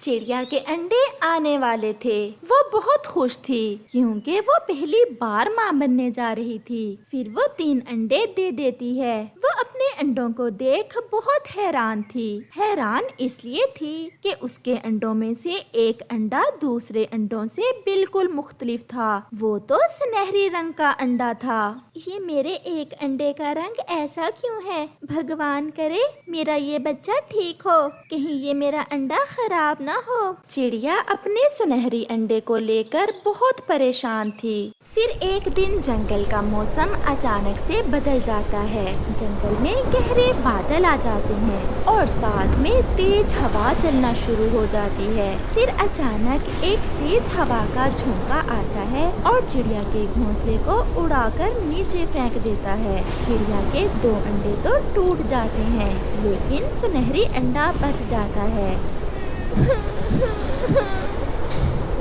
चिड़िया के अंडे आने वाले थे। वो बहुत खुश थी क्योंकि वो पहली बार माँ बनने जा रही थी। फिर वो 3 अंडे दे देती है। वो अपने अंडों को देख बहुत हैरान थी। हैरान इसलिए थी कि उसके अंडों में से एक अंडा दूसरे अंडों से बिल्कुल मुख्तलिफ था। वो तो सुनहरी रंग का अंडा था। ये मेरे एक अंडे का रंग ऐसा क्यों है? भगवान करे मेरा ये बच्चा ठीक हो, कहीं ये मेरा अंडा खराब ना हो। चिड़िया अपने सुनहरी अंडे को लेकर बहुत परेशान थी। फिर एक दिन जंगल का मौसम अचानक से बदल जाता है। जंगल में गहरे बादल आ जाते हैं और साथ में तेज हवा चलना शुरू हो जाती है। फिर अचानक एक तेज हवा का झोंका आता है और चिड़िया के घोंसले को उड़ाकर नीचे फेंक देता है। चिड़िया के 2 अंडे तो टूट जाते हैं, लेकिन सुनहरी अंडा बच जाता है।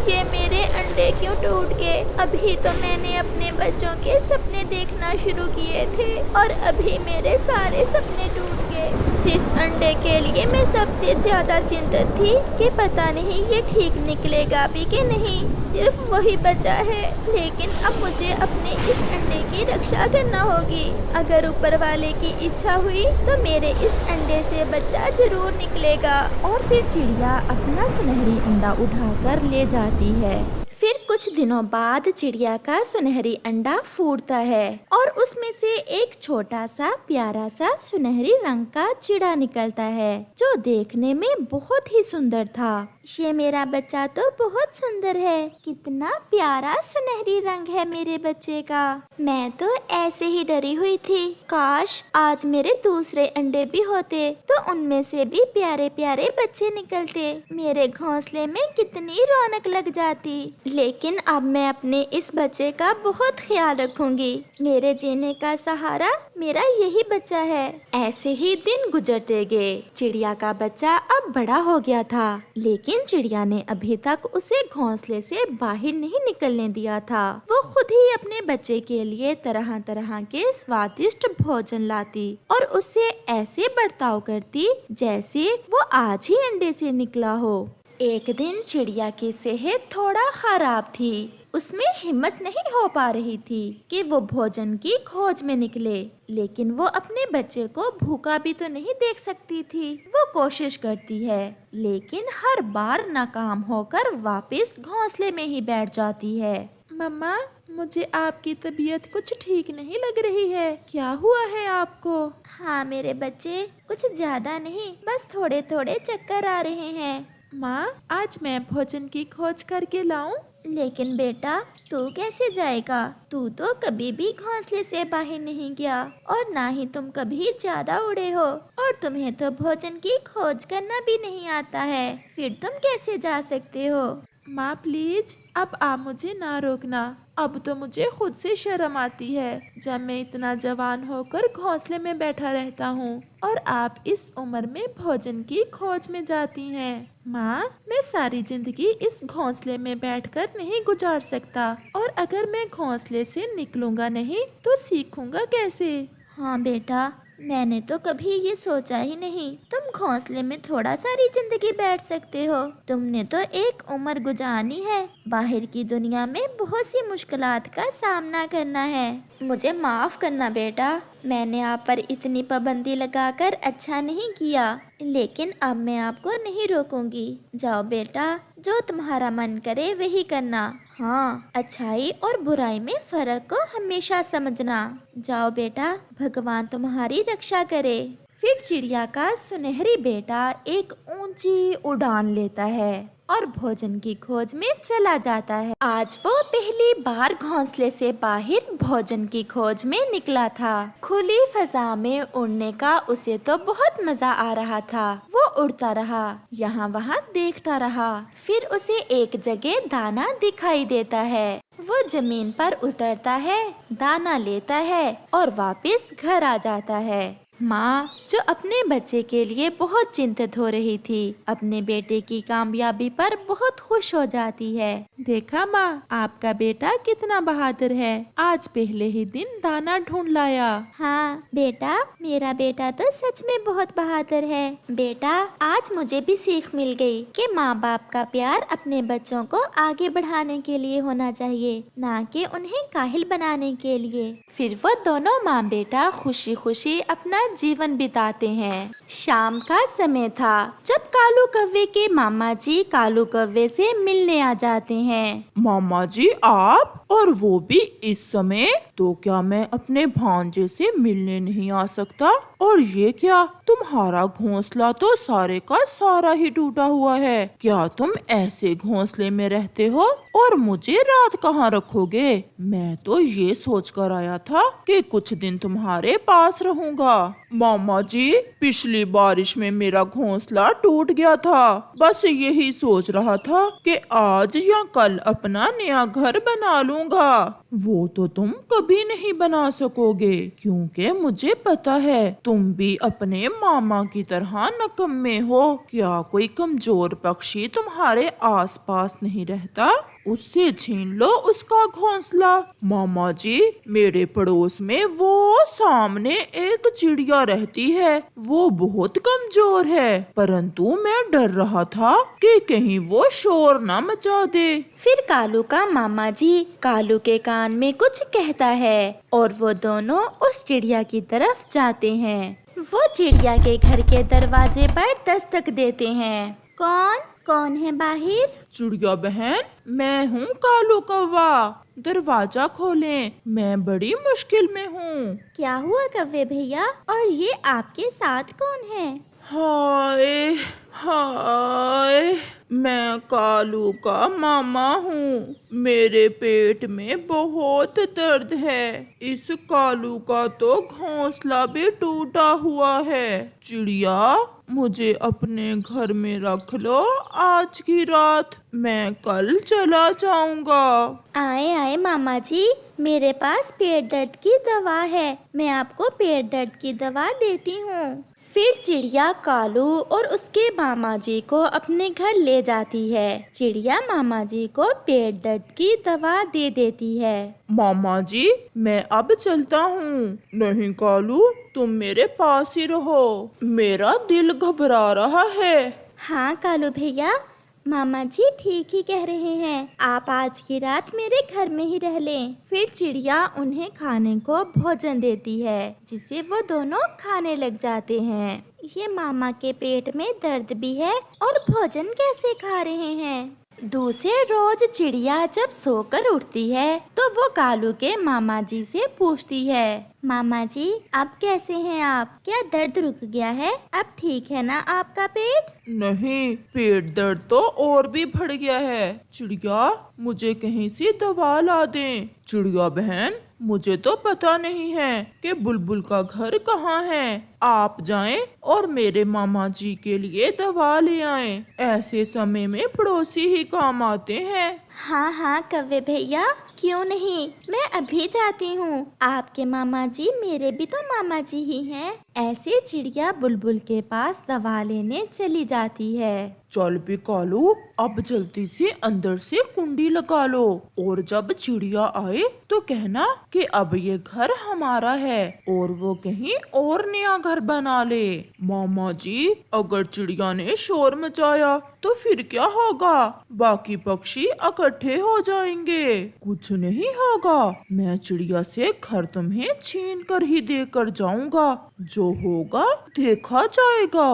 ये मेरे अंडे क्यों टूट गए? अभी तो मैंने अपने बच्चों के सपने देखना शुरू किए थे और अभी मेरे सारे सपने टूट गए। जिस अंडे के लिए मैं सबसे ज्यादा चिंतित थी कि पता नहीं ये ठीक निकलेगा भी कि नहीं, सिर्फ वही बचा है। लेकिन अब मुझे अपने इस अंडे की रक्षा करना होगी। अगर ऊपर वाले की इच्छा हुई तो मेरे इस अंडे से बच्चा जरूर निकलेगा। और फिर चिड़िया अपना सुनहरी अंडा उठाकर ले जाती है। फिर कुछ दिनों बाद चिड़िया का सुनहरी अंडा फूटता है और उसमें से एक छोटा सा प्यारा सा सुनहरी रंग का चिड़ा निकलता है, जो देखने में बहुत ही सुंदर था। ये मेरा बच्चा तो बहुत सुंदर है। कितना प्यारा सुनहरी रंग है मेरे बच्चे का। मैं तो ऐसे ही डरी हुई थी। काश आज मेरे दूसरे अंडे भी होते तो उनमें से भी प्यारे प्यारे बच्चे निकलते। मेरे घोंसले में कितनी रौनक लग जाती। लेकिन अब मैं अपने इस बच्चे का बहुत ख्याल रखूंगी। मेरे जीने का सहारा मेरा यही बच्चा है। ऐसे ही दिन गुजरते गए। चिड़िया का बच्चा अब बड़ा हो गया था, लेकिन चिड़िया ने अभी तक उसे घोंसले से बाहर नहीं निकलने दिया था। वो खुद ही अपने बच्चे के लिए तरह तरह के स्वादिष्ट भोजन लाती और उससे ऐसे बर्ताव करती जैसे वो आज ही अंडे से निकला हो। एक दिन चिड़िया की सेहत थोड़ा खराब थी। उसमें हिम्मत नहीं हो पा रही थी कि वो भोजन की खोज में निकले, लेकिन वो अपने बच्चे को भूखा भी तो नहीं देख सकती थी। वो कोशिश करती है, लेकिन हर बार नाकाम होकर वापस घोंसले में ही बैठ जाती है। मम्मा, मुझे आपकी तबीयत कुछ ठीक नहीं लग रही है। क्या हुआ है आपको? हाँ मेरे बच्चे, कुछ ज्यादा नहीं, बस थोड़े थोड़े चक्कर आ रहे हैं। माँ, आज मैं भोजन की खोज करके लाऊं? लेकिन बेटा, तू कैसे जाएगा? तू तो कभी भी घोंसले से बाहर नहीं गया और ना ही तुम कभी ज्यादा उड़े हो, और तुम्हें तो भोजन की खोज करना भी नहीं आता है। फिर तुम कैसे जा सकते हो? माँ प्लीज, अब आप मुझे ना रोकना। अब तो मुझे खुद से शर्म आती है जब मैं इतना जवान होकर घोंसले में बैठा रहता हूँ और आप इस उम्र में भोजन की खोज में जाती हैं। माँ, मैं सारी जिंदगी इस घोंसले में बैठकर नहीं गुजार सकता, और अगर मैं घोंसले से निकलूंगा नहीं तो सीखूंगा कैसे? हाँ बेटा, मैंने तो कभी ये सोचा ही नहीं तुम घोंसले में थोड़ा सारी जिंदगी बैठ सकते हो। तुमने तो एक उम्र गुजारनी है। बाहर की दुनिया में बहुत सी मुश्किलात का सामना करना है। मुझे माफ करना बेटा, मैंने आप पर इतनी पाबंदी लगाकर अच्छा नहीं किया, लेकिन अब मैं आपको नहीं रोकूंगी। जाओ बेटा, जो तुम्हारा मन करे वही करना। हाँ, अच्छाई और बुराई में फर्क को हमेशा समझना। जाओ बेटा, भगवान तुम्हारी रक्षा करे। फिर चिड़िया का सुनहरी बेटा एक ऊंची उड़ान लेता है और भोजन की खोज में चला जाता है। आज वो पहली बार घोंसले से बाहर भोजन की खोज में निकला था। खुली फजा में उड़ने का उसे तो बहुत मजा आ रहा था। वो उड़ता रहा, यहाँ वहाँ देखता रहा। फिर उसे एक जगह दाना दिखाई देता है। वो जमीन पर उतरता है, दाना लेता है और वापस घर आ जाता है। माँ, जो अपने बच्चे के लिए बहुत चिंतित हो रही थी, अपने बेटे की कामयाबी पर बहुत खुश हो जाती है। देखा माँ, आपका बेटा कितना बहादुर है, आज पहले ही दिन दाना ढूंढ लाया। हाँ बेटा, मेरा बेटा तो सच में बहुत बहादुर है। बेटा, आज मुझे भी सीख मिल गई कि माँ बाप का प्यार अपने बच्चों को आगे बढ़ाने के लिए होना चाहिए, ना कि उन्हें काहिल बनाने के लिए। फिर वो दोनों माँ बेटा खुशी खुशी अपना जीवन बिताते हैं। शाम का समय था जब कालू कौवे के मामा जी कालू कौवे से मिलने आ जाते हैं। मामा जी, आप, और वो भी इस समय? तो क्या मैं अपने भांजे से मिलने नहीं आ सकता? और ये क्या, तुम्हारा घोंसला तो सारे का सारा ही टूटा हुआ है। क्या तुम ऐसे घोंसले में रहते हो? और मुझे रात कहाँ रखोगे? मैं तो ये सोच कर आया था कि कुछ दिन तुम्हारे पास रहूंगा। मामा जी, पिछली बारिश में मेरा घोंसला टूट गया था। बस यही सोच रहा था कि आज या कल अपना नया घर बना लूंगा। वो तो तुम कभी नहीं बना सकोगे, क्योंकि मुझे पता है तुम भी अपने मामा की तरह नकम्मे हो। क्या कोई कमजोर पक्षी तुम्हारे आसपास नहीं रहता? उससे छीन लो उसका घोंसला। मामा जी, मेरे पड़ोस में वो सामने एक चिड़िया रहती है। वो बहुत कमजोर है, परंतु मैं डर रहा था कि कहीं वो शोर न मचा दे। फिर कालू का मामा जी कालू के कान में कुछ कहता है और वो दोनों उस चिड़िया की तरफ जाते हैं। वो चिड़िया के घर के दरवाजे पर दस्तक देते हैं। कौन कौन है बाहर? चिड़िया बहन, मैं हूँ कालू कौवा। दरवाजा खोलें, मैं बड़ी मुश्किल में हूँ। क्या हुआ कौवे भैया, और ये आपके साथ कौन है? हाय हाय, मैं कालू का मामा हूँ। मेरे पेट में बहुत दर्द है। इस कालू का तो घोंसला भी टूटा हुआ है। चिड़िया, मुझे अपने घर में रख लो आज की रात, मैं कल चला जाऊंगा। आए आए मामा जी, मेरे पास पेट दर्द की दवा है, मैं आपको पेट दर्द की दवा देती हूँ। फिर चिड़िया कालू और उसके मामा जी को अपने घर ले जाती है। चिड़िया मामा जी को पेट दर्द की दवा दे देती है। मामा जी, मैं अब चलता हूँ। नहीं कालू, तुम मेरे पास ही रहो, मेरा दिल घबरा रहा है। हाँ कालू भैया, मामा जी ठीक ही कह रहे हैं, आप आज की रात मेरे घर में ही रह लें। फिर चिड़िया उन्हें खाने को भोजन देती है, जिसे वो दोनों खाने लग जाते हैं। ये मामा के पेट में दर्द भी है और भोजन कैसे खा रहे हैं? दूसरे रोज चिड़िया जब सोकर उठती है तो वो कालू के मामा जी से पूछती है, मामा जी अब कैसे हैं आप? क्या दर्द रुक गया है? अब ठीक है ना आपका पेट? नहीं, पेट दर्द तो और भी बढ़ गया है। चिड़िया, मुझे कहीं से दवा ला दें। चिड़िया बहन, मुझे तो पता नहीं है कि बुलबुल का घर कहाँ है। आप जाएं और मेरे मामा जी के लिए दवा ले आएं। ऐसे समय में पड़ोसी ही काम आते हैं। हाँ हाँ कौवे भैया, क्यों नहीं, मैं अभी जाती हूँ। आपके मामा जी मेरे भी तो मामा जी ही हैं। ऐसे चिड़िया बुलबुल के पास दवा लेने चली जाती है। चल भी कालू, अब जल्दी से अंदर से कुंडी लगा लो, और जब चिड़िया आए तो कहना कि अब ये घर हमारा है और वो कहीं और नया घर बना ले। मामा जी, अगर चिड़िया ने शोर मचाया तो फिर क्या होगा? बाकी पक्षी इकट्ठे हो जाएंगे। कुछ नहीं होगा, मैं चिड़िया से घर तुम्हें छीन कर ही देकर जाऊंगा। जो होगा देखा जाएगा।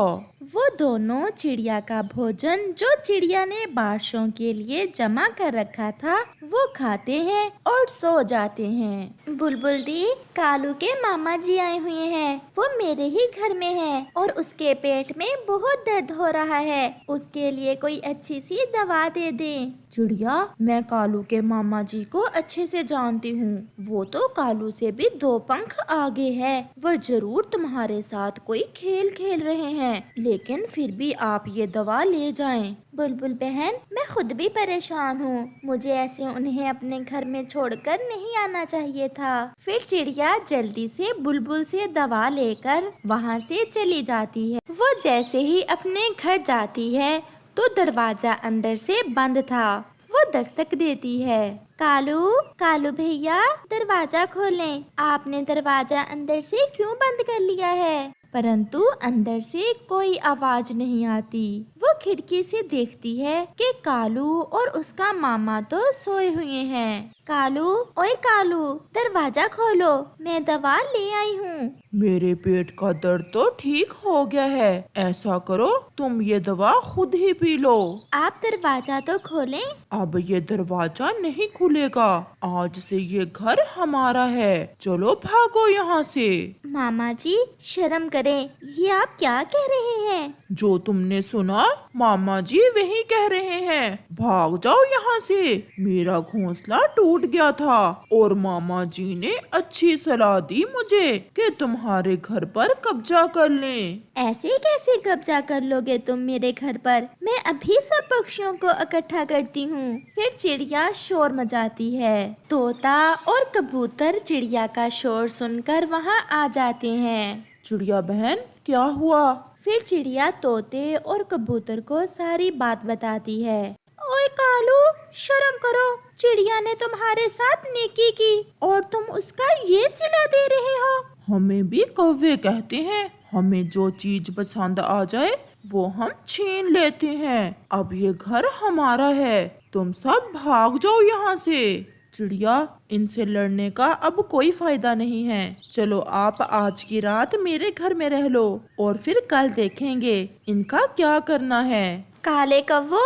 वो दोनों चिड़िया का भोजन जो चिड़िया ने बारिशों के लिए जमा कर रखा था वो खाते हैं और सो जाते हैं। बुलबुल दी, कालू के मामा जी आए हुए हैं, वो मेरे ही घर में है और उसके पेट में बहुत दर्द हो रहा है, उसके लिए कोई अच्छी सी दवा दे दें। चिड़िया, मैं कालू के मामा जी को अच्छे से जानती हूँ। वो तो कालू से भी 2 पंख आगे है। वो जरूर तुम्हारे साथ कोई खेल खेल रहे हैं, लेकिन फिर भी आप ये दवा ले जाएं। बुलबुल बहन, मैं खुद भी परेशान हूँ। मुझे ऐसे उन्हें अपने घर में छोड़कर नहीं आना चाहिए था। फिर चिड़िया जल्दी से बुलबुल से दवा लेकर वहाँ से चली जाती है। वो जैसे ही अपने घर जाती है तो दरवाजा अंदर से बंद था। वो दस्तक देती है। कालू, कालू भैया, दरवाजा खोलें। आपने दरवाजा अंदर से क्यों बंद कर लिया है? परंतु अंदर से कोई आवाज नहीं आती। वो खिड़की से देखती है कि कालू और उसका मामा तो सोए हुए हैं। कालू, ओए कालू, दरवाजा खोलो, मैं दवा ले आई हूँ। मेरे पेट का दर्द तो ठीक हो गया है। ऐसा करो, तुम ये दवा खुद ही पी लो। आप दरवाजा तो खोलें। अब ये दरवाजा नहीं खुलेगा। आज से ये घर हमारा है। चलो भागो यहाँ से। मामा जी, शर्म करें, ये आप क्या कह रहे हैं? जो तुमने सुना, मामा जी वही कह रहे हैं। भाग जाओ यहाँ से। मेरा घोंसला टूट गया था और मामा जी ने अच्छी सलाह दी मुझे कि तुम्हारे घर पर कब्जा कर लें। ऐसे कैसे कब्जा कर लोगे तुम मेरे घर पर? मैं अभी सब पक्षियों को इकट्ठा करती हूँ। फिर चिड़िया शोर मचाती है। तोता और कबूतर चिड़िया का शोर सुनकर वहाँ आ जाते हैं। चिड़िया बहन, क्या हुआ? फिर चिड़िया तोते और कबूतर को सारी बात बताती है। ओए कालू, शर्म करो, चिड़िया ने तुम्हारे साथ नेकी की और तुम उसका ये सिला दे रहे हो। हमें भी कौवे कहते हैं। हमें जो चीज पसंद आ जाए वो हम छीन लेते हैं। अब ये घर हमारा है। तुम सब भाग जाओ यहाँ से। चिड़िया, इनसे लड़ने का अब कोई फायदा नहीं है। चलो आप आज की रात मेरे घर में रह लो और फिर कल देखेंगे इनका क्या करना है। काले कव्वो,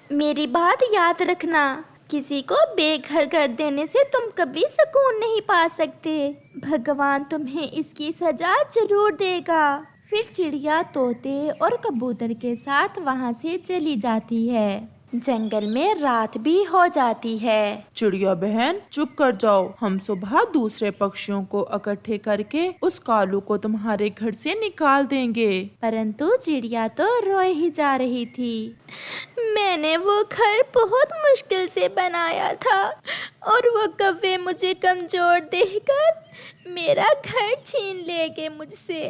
मेरी बात याद रखना। किसी को बेघर कर देने से तुम कभी सुकून नहीं पा सकते। भगवान तुम्हें इसकी सजा जरूर देगा। फिर चिड़िया तोते और कबूतर के साथ वहाँ से चली जाती है। जंगल में रात भी हो जाती है। चिड़िया बहन, चुप कर जाओ। हम सुबह दूसरे पक्षियों को इकट्ठे करके उस कालू को तुम्हारे घर से निकाल देंगे। परंतु चिड़िया तो रोए ही जा रही थी। मैंने वो घर बहुत मुश्किल से बनाया था और वो कौवे मुझे कमजोर देखकर मेरा घर छीन ले गए मुझसे।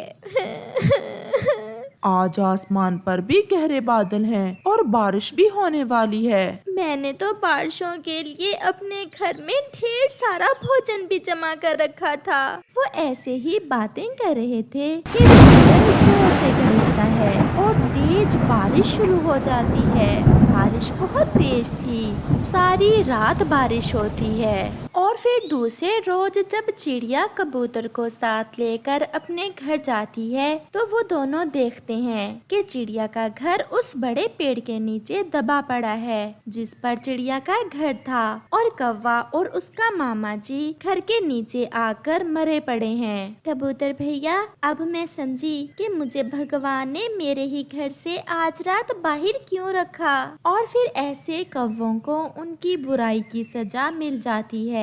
आज आसमान पर भी गहरे बादल हैं और बारिश भी होने वाली है। मैंने तो बारिशों के लिए अपने घर में ढेर सारा भोजन भी जमा कर रखा था। वो ऐसे ही बातें कर रहे थे कि बादल जोर से गरजता है और तेज बारिश शुरू हो जाती है। बारिश बहुत तेज थी। सारी रात बारिश होती है। और फिर दूसरे रोज जब चिड़िया कबूतर को साथ लेकर अपने घर जाती है तो वो दोनों देखते हैं कि चिड़िया का घर उस बड़े पेड़ के नीचे दबा पड़ा है जिस पर चिड़िया का घर था, और कौवा और उसका मामा जी घर के नीचे आकर मरे पड़े हैं। कबूतर भैया, अब मैं समझी कि मुझे भगवान ने मेरे ही घर से आज रात बाहर क्यों रखा। और फिर ऐसे कौवों को उनकी बुराई की सजा मिल जाती है।